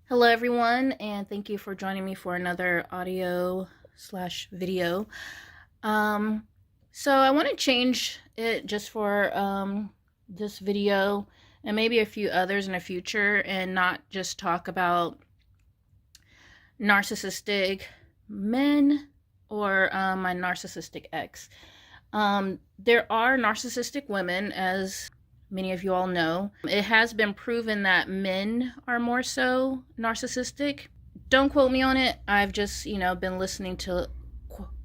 Hello everyone, and thank you for joining me for another audio slash video. Um, so I want to change it just for this video and maybe a few others in the future, and not just talk about narcissistic men or my narcissistic ex. There are narcissistic women, as many of you all know. It has been proven that men are more so narcissistic. Don't quote me on it. I've just, been listening to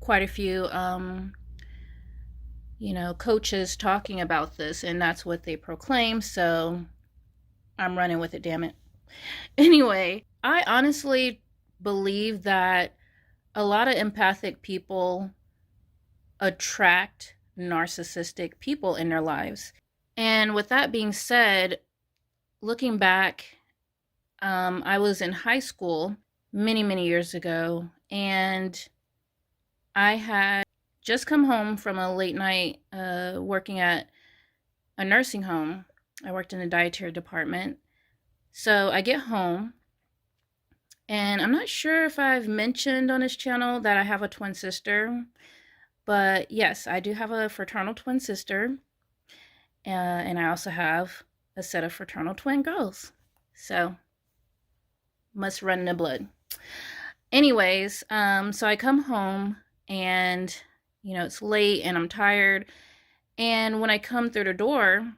quite a few, coaches talking about this, and that's what they proclaim. So I'm running with it, damn it. Anyway, I honestly believe that a lot of empathic people attract narcissistic people in their lives. And with that being said, looking back, I was in high school many, many years ago, and I had just come home from a late night working at a nursing home. I worked in the dietary department. So I get home, and I'm not sure if I've mentioned on this channel that I have a twin sister, but yes, I do have a fraternal twin sister. And I also have a set of fraternal twin girls. So, must run in the blood. Anyways, so I come home and, it's late and I'm tired. And when I come through the door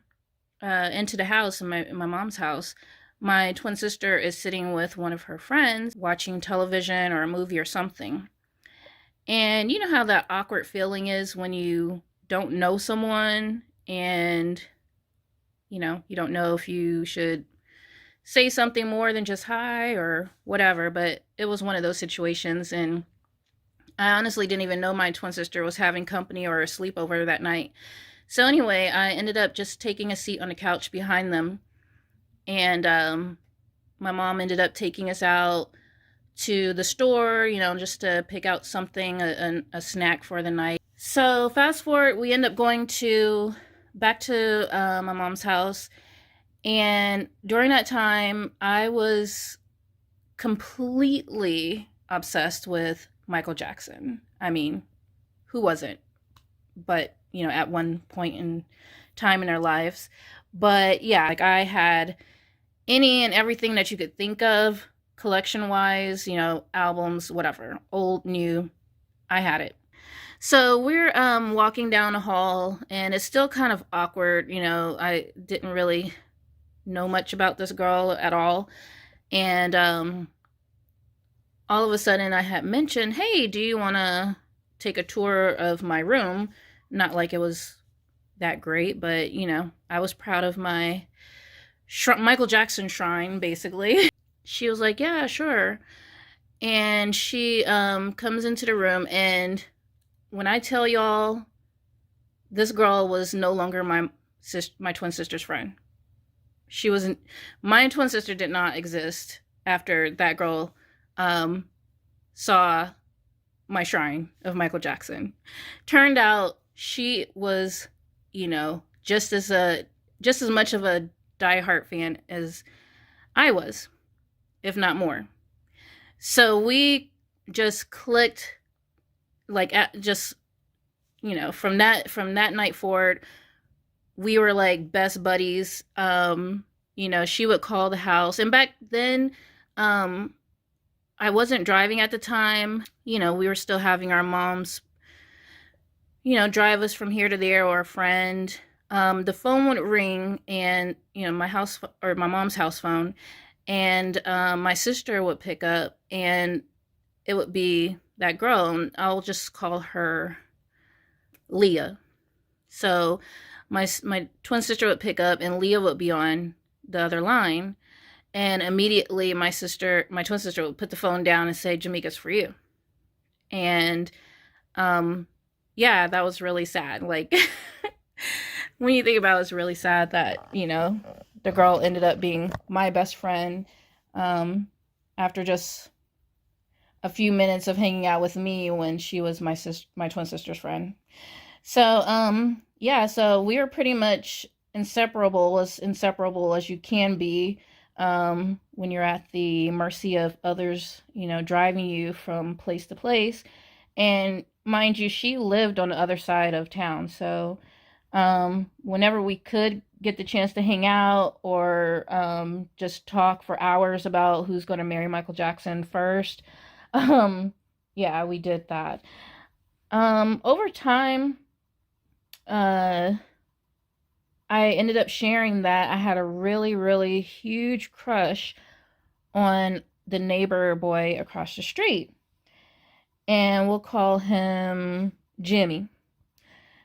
into the house, in my mom's house, my twin sister is sitting with one of her friends watching television or a movie or something. And you know how that awkward feeling is when you don't know someone and you don't know if you should say something more than just hi or whatever. But it was one of those situations, and I honestly didn't even know my twin sister was having company or a sleepover that night. So anyway, I ended up just taking a seat on the couch behind them, and my mom ended up taking us out to the store, just to pick out something, a snack for the night. So fast forward, we end up going back to my mom's house, and during that time I was completely obsessed with Michael Jackson. I mean, who wasn't? But at one point in time in their lives. But yeah, like I had any and everything that you could think of, collection wise, albums, whatever, old, new, I had it. So we're walking down a hall, and it's still kind of awkward. I didn't really know much about this girl at all. And all of a sudden I had mentioned, hey, do you want to take a tour of my room? Not like it was that great, but, I was proud of my Michael Jackson shrine, basically. She was like, yeah, sure. And she comes into the room, and when I tell y'all, this girl was no longer my twin sister's friend. She wasn't. My twin sister did not exist after that girl saw my shrine of Michael Jackson. Turned out she was, just as much of a diehard fan as I was, if not more. So we just clicked, like, from that night forward, we were like best buddies. She would call the house, and back then I wasn't driving at the time. We were still having our moms drive us from here to there, or a friend. The phone would ring, and my house, or my mom's house phone, and my sister would pick up, and it would be that girl, and I'll just call her Leah. So my twin sister would pick up, and Leah would be on the other line, and immediately my twin sister would put the phone down and say, Jamaica's for you. And yeah, that was really sad. Like, when you think about it, it's really sad that the girl ended up being my best friend after just a few minutes of hanging out with me when she was my twin sister's friend. So yeah, so we were pretty much inseparable as you can be. when you're at the mercy of others, driving you from place to place. And mind you, she lived on the other side of town. So whenever we could get the chance to hang out or just talk for hours about who's going to marry Michael Jackson first, yeah, we did that. Over time, uh, I ended up sharing that I had a really, really huge crush on the neighbor boy across the street. And we'll call him Jimmy.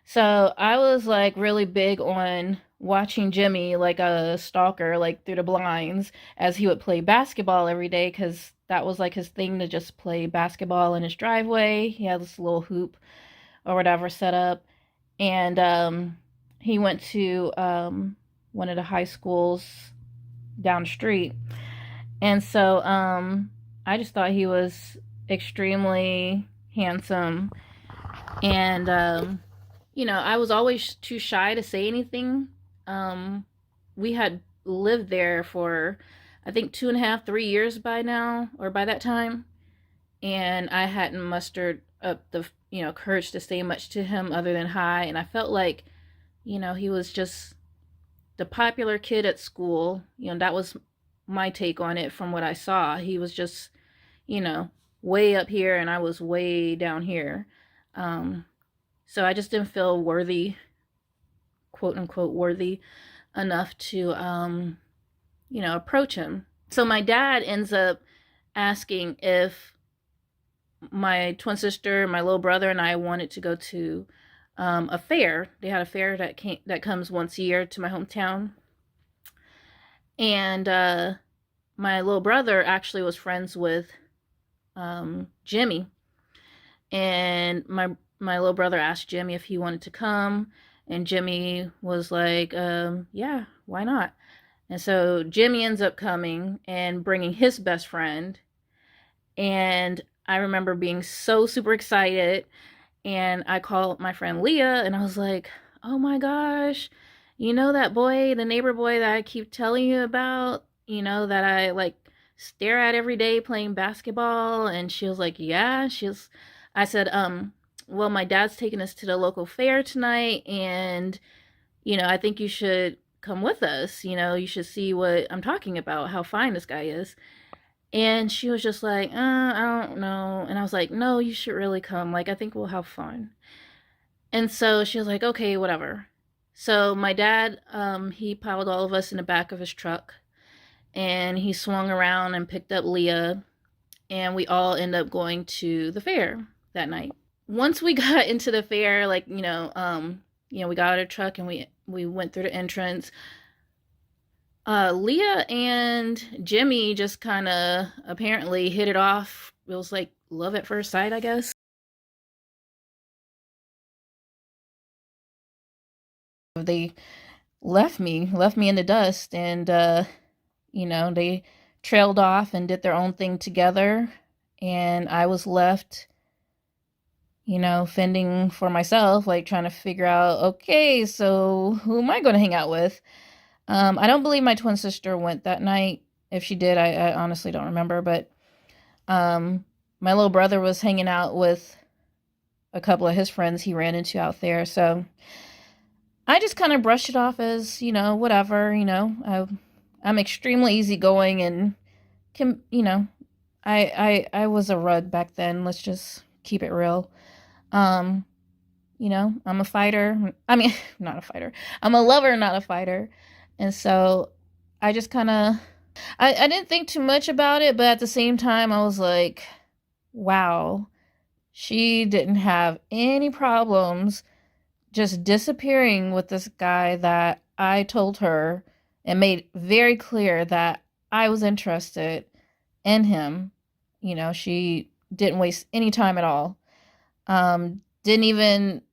So I was like really big on watching Jimmy like a stalker, like through the blinds, as he would play basketball every day because that was like his thing to just play basketball in his driveway. He had this little hoop or whatever set up. And he went to one of the high schools down the street. And so I just thought he was extremely handsome. And, I was always too shy to say anything. We had lived there for, I think, 2.5, 3 years by now, or by that time. And I hadn't mustered up the, courage to say much to him other than hi. And I felt like, he was just the popular kid at school. That was my take on it from what I saw. He was just, way up here and I was way down here. So I just didn't feel worthy, quote unquote, worthy enough to, approach him. So my dad ends up asking if my twin sister, my little brother, and I wanted to go to a fair. They had a fair that comes once a year to my hometown. And my little brother actually was friends with Jimmy. And my little brother asked Jimmy if he wanted to come. And Jimmy was like, yeah, why not? And so Jimmy ends up coming and bringing his best friend. And I remember being so super excited. And I called my friend Leah and I was like, oh my gosh, that boy, the neighbor boy that I keep telling you about, that I like stare at every day playing basketball? And she was like, yeah. I said, well, my dad's taking us to the local fair tonight. And, I think you should come with us. You should see what I'm talking about, how fine this guy is. And she was just like, I don't know. And I was like, no, you should really come. Like, I think we'll have fun. And so she was like, okay, whatever. So my dad, he piled all of us in the back of his truck. And he swung around and picked up Leah. And we all ended up going to the fair that night. Once we got into the fair, like, we got out of the truck and we went through the entrance. Leah and Jimmy just kind of apparently hit it off. It was like love at first sight, I guess. They left me in the dust, and they trailed off and did their own thing together, and I was left, fending for myself, like trying to figure out, okay, so who am I going to hang out with? I don't believe my twin sister went that night. If she did, I honestly don't remember. But my little brother was hanging out with a couple of his friends he ran into out there. So I just kind of brushed it off as, whatever, I'm extremely easygoing and can, I was a rug back then. Let's just keep it real. I'm a fighter. I mean, not a fighter. I'm a lover, not a fighter. And so I just kind of, I didn't think too much about it, but at the same time, I was like, wow, she didn't have any problems just disappearing with this guy that I told her and made very clear that I was interested in him. She didn't waste any time at all. Didn't even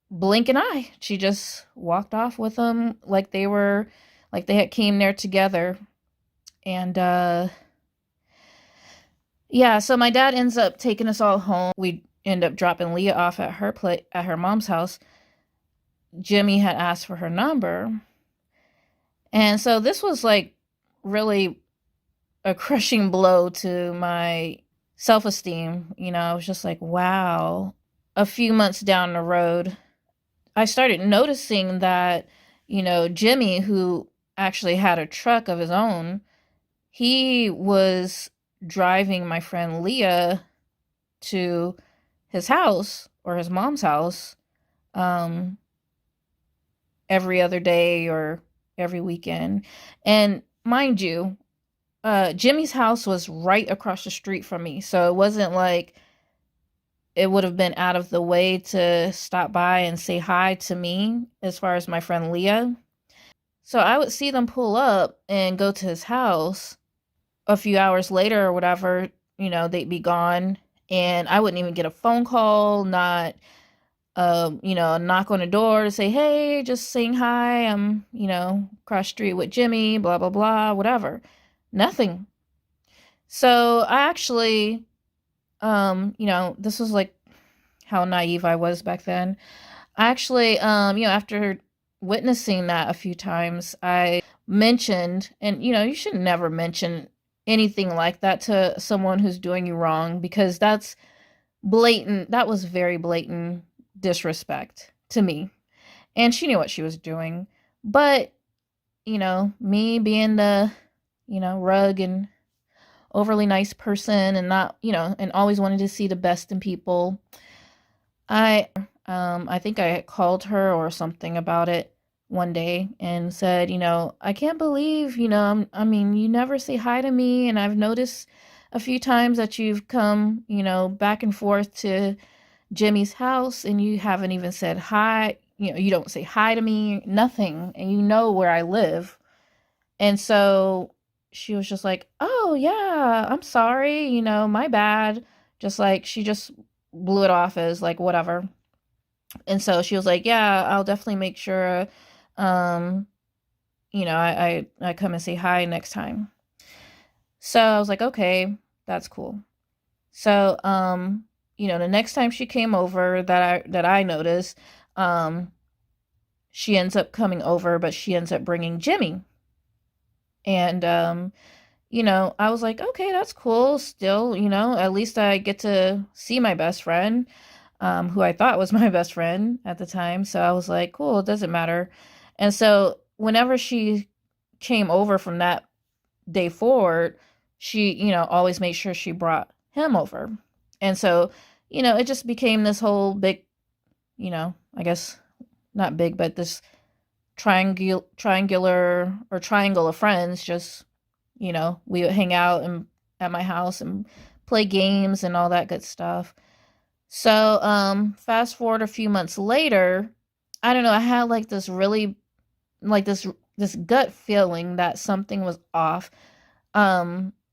blink an eye. She just walked off with him like they had came there together. And yeah, so my dad ends up taking us all home. We end up dropping Leah off at her mom's house. Jimmy had asked for her number. And so this was like really a crushing blow to my self-esteem. I was just like, wow. A few months down the road, I started noticing that, Jimmy, who actually had a truck of his own, he was driving my friend Leah to his house or his mom's house um, every other day or every weekend. And mind you, Jimmy's house was right across the street from me. So it wasn't like it would have been out of the way to stop by and say hi to me as far as my friend Leah. So I would see them pull up and go to his house. A few hours later or whatever, they'd be gone. And I wouldn't even get a phone call, not, a knock on the door to say, hey, just saying hi. I'm, across the street with Jimmy, blah, blah, blah, whatever. Nothing. So I actually, this was like how naive I was back then. I actually, after witnessing that a few times, I mentioned, and you should never mention anything like that to someone who's doing you wrong, because that's blatant. That was very blatant disrespect to me. And she knew what she was doing. But, me being the, rug and overly nice person and not, and always wanted to see the best in people, I think I called her or something about it one day and said, I can't believe, I mean, you never say hi to me, and I've noticed a few times that you've come, back and forth to Jimmy's house and you haven't even said hi. You don't say hi to me, nothing, and you know where I live. And so she was just like, "Oh, yeah, I'm sorry, my bad." Just like she just blew it off as like whatever. And so she was like, "Yeah, I'll definitely make sure um I come and say hi next time." So I was like, "Okay, that's cool." So the next time she came over that I noticed, um she ends up coming over, but she ends up bringing Jimmy. And I was like, "Okay, that's cool. Still, at least I get to see my best friend." Who I thought was my best friend at the time. So I was like, cool, it doesn't matter. And so whenever she came over from that day forward, she, always made sure she brought him over. And so, it just became this whole big, I guess not big, but this triangular or triangle of friends. Just, we would hang out and at my house and play games and all that good stuff. So, fast forward a few months later, I don't know, I had like this really like this gut feeling that something was off.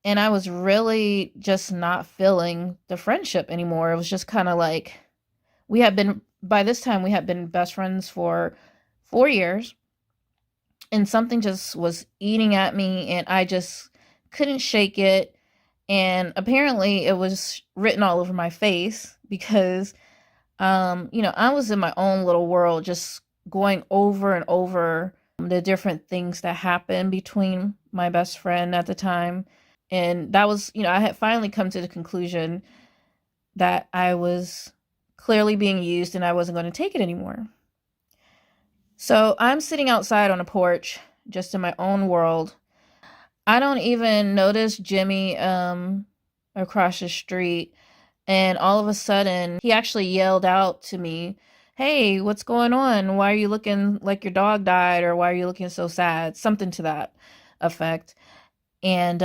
And I was really just not feeling the friendship anymore. It was just kind of like by this time we had been best friends for 4 years, and something just was eating at me and I just couldn't shake it. And apparently it was written all over my face because I was in my own little world, just going over and over the different things that happened between my best friend at the time. And that was, I had finally come to the conclusion that I was clearly being used and I wasn't going to take it anymore. So I'm sitting outside on a porch, just in my own world. I don't even notice Jimmy across the street. And all of a sudden, he actually yelled out to me, "Hey, what's going on? Why are you looking like your dog died? Or why are you looking so sad?" Something to that effect. And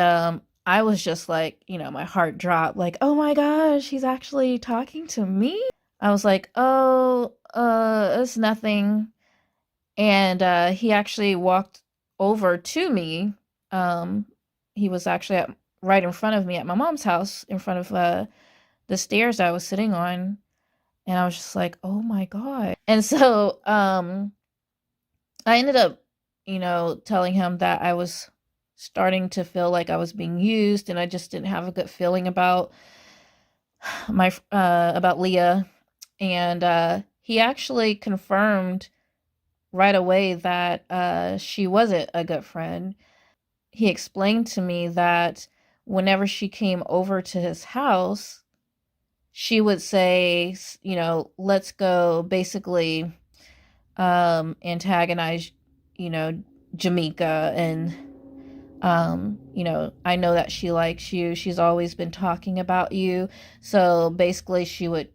I was just like, my heart dropped, like, "Oh my gosh, he's actually talking to me?" I was like, "Oh, it's nothing." And he actually walked over to me. Um, he was actually right in front of me at my mom's house, in front of the stairs I was sitting on, and I was just like, "Oh my god." And so I ended up, telling him that I was starting to feel like I was being used and I just didn't have a good feeling about about Leah. And he actually confirmed right away that she wasn't a good friend. he explained to me that whenever she came over to his house, she would say, let's go, basically antagonize, you know, Jamaica, and I know that she likes you. She's always been talking about you. So basically she would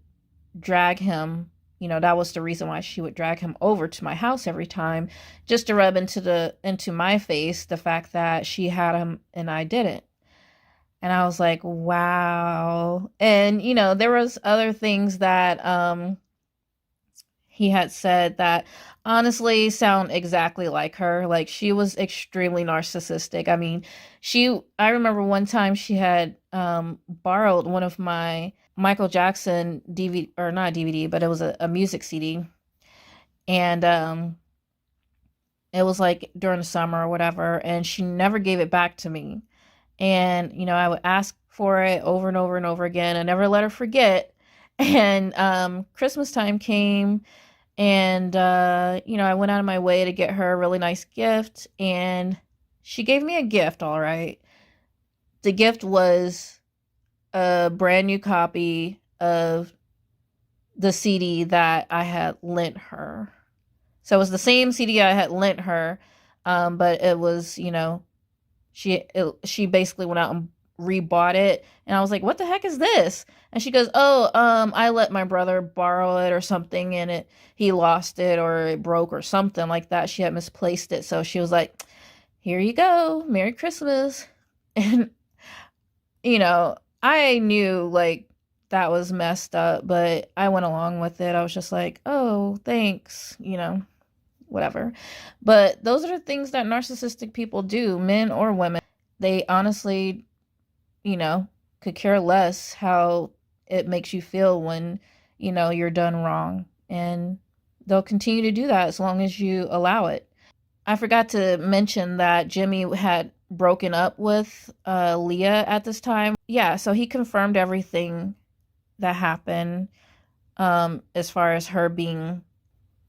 drag him, that was the reason why she would drag him over to my house every time, just to rub into my face the fact that she had him and I didn't. And I was like, wow. And there was other things that he had said that honestly sound exactly like her. Like, she was extremely narcissistic. I mean, I remember one time she had borrowed one of my Michael Jackson DVD, or not a DVD, but it was a music CD. And it was like during the summer or whatever, and she never gave it back to me. And I would ask for it over and over and over again. I never let her forget. And Christmas time came, and I went out of my way to get her a really nice gift, and she gave me a gift, all right. The gift was a brand new copy of the CD that I had lent her. So it was the same CD I had lent her, but it was, she basically went out and rebought it. And I was like, what the heck is this? And she goes, oh, I let my brother borrow it or something, and he lost it, or it broke or something like that. She had misplaced it. So she was like, here you go, Merry Christmas. And I knew like that was messed up, but I went along with it. I was just like, oh, thanks, whatever. But those are the things that narcissistic people do, men or women. They honestly, could care less how it makes you feel when, you're done wrong. And they'll continue to do that as long as you allow it. I forgot to mention that Jimmy had broken up with Leah at this time. Yeah, so he confirmed everything that happened, as far as her being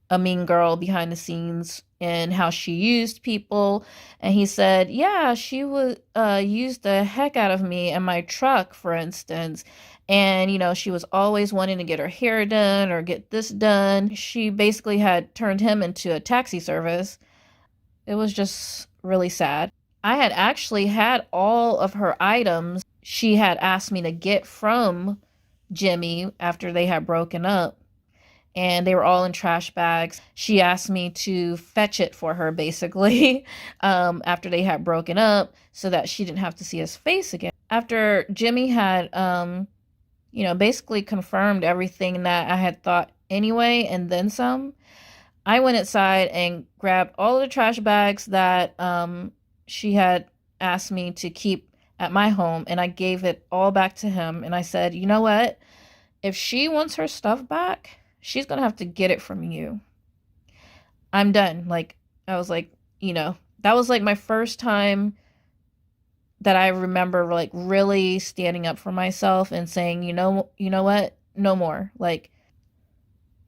a mean girl behind the scenes and how she used people. And he said, yeah, she would use the heck out of me in my truck, for instance. And she was always wanting to get her hair done or get this done. She basically had turned him into a taxi service. It was just really sad. I had actually had all of her items she had asked me to get from Jimmy after they had broken up, and they were all in trash bags. She asked me to fetch it for her, basically, after they had broken up, so that she didn't have to see his face again. After Jimmy had, basically confirmed everything that I had thought anyway, and then some, I went inside and grabbed all of the trash bags that she had asked me to keep at my home, and I gave it all back to him. And I said, you know what? If she wants her stuff back, she's going to have to get it from you. I'm done. Like, I was like, that was like my first time that I remember like really standing up for myself and saying, you know what? No more. Like,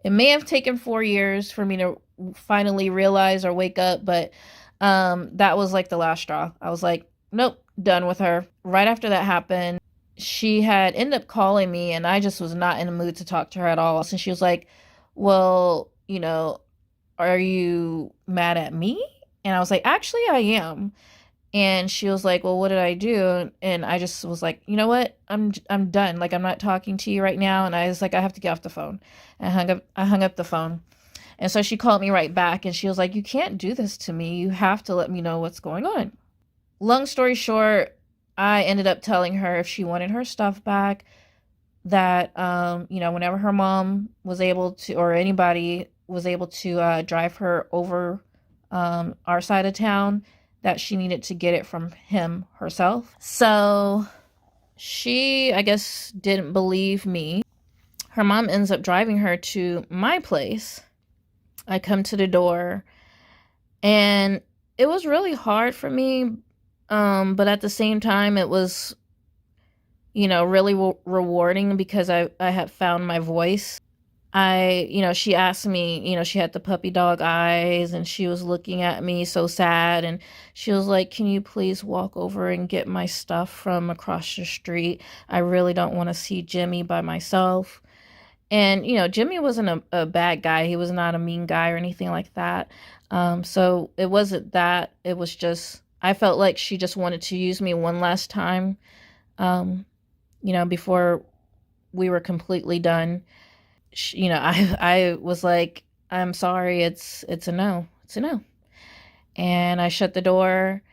it may have taken 4 years for me to finally realize or wake up, but that was like the last straw. I was like, nope, done with her. Right after that happened, she had ended up calling me, and I just was not in the mood to talk to her at all. And she was like, well, are you mad at me? And I was like, actually, I am. And she was like, well, what did I do? And I just was like, you know what? I'm done. Like, I'm not talking to you right now. And I was like, I have to get off the phone. And I hung up the phone. And so she called me right back, and she was like, you can't do this to me. You have to let me know what's going on. Long story short, I ended up telling her if she wanted her stuff back, that, whenever her mom was able to, or anybody was able to drive her over our side of town, that she needed to get it from him herself. So she, I guess, didn't believe me. Her mom ends up driving her to my place. I come to the door, and it was really hard for me, but at the same time, it was, really rewarding, because I had found my voice. she asked me, she had the puppy dog eyes and she was looking at me so sad. And she was like, can you please walk over and get my stuff from across the street? I really don't want to see Jimmy by myself. And, Jimmy wasn't a bad guy. He was not a mean guy or anything like that. So it wasn't that. It was just, I felt like she just wanted to use me one last time, um, before we were completely done. I was like, I'm sorry, it's a no. It's a no. And I shut the door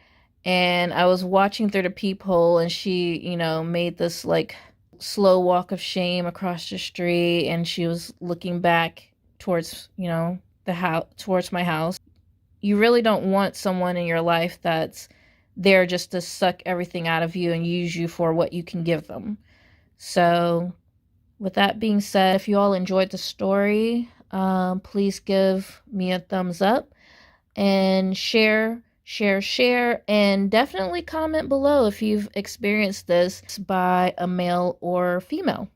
and I was watching through the peephole and she, made this like slow walk of shame across the street and she was looking back towards, the house, towards my house. You really don't want someone in your life that's there just to suck everything out of you and use you for what you can give them. So with that being said, if you all enjoyed the story, please give me a thumbs up and share, and definitely comment below if you've experienced this by a male or female.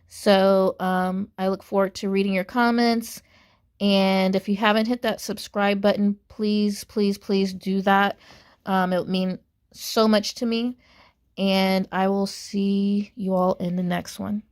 So I look forward to reading your comments. And if you haven't hit that subscribe button, please, please, please do that. It would mean so much to me. And I will see you all in the next one.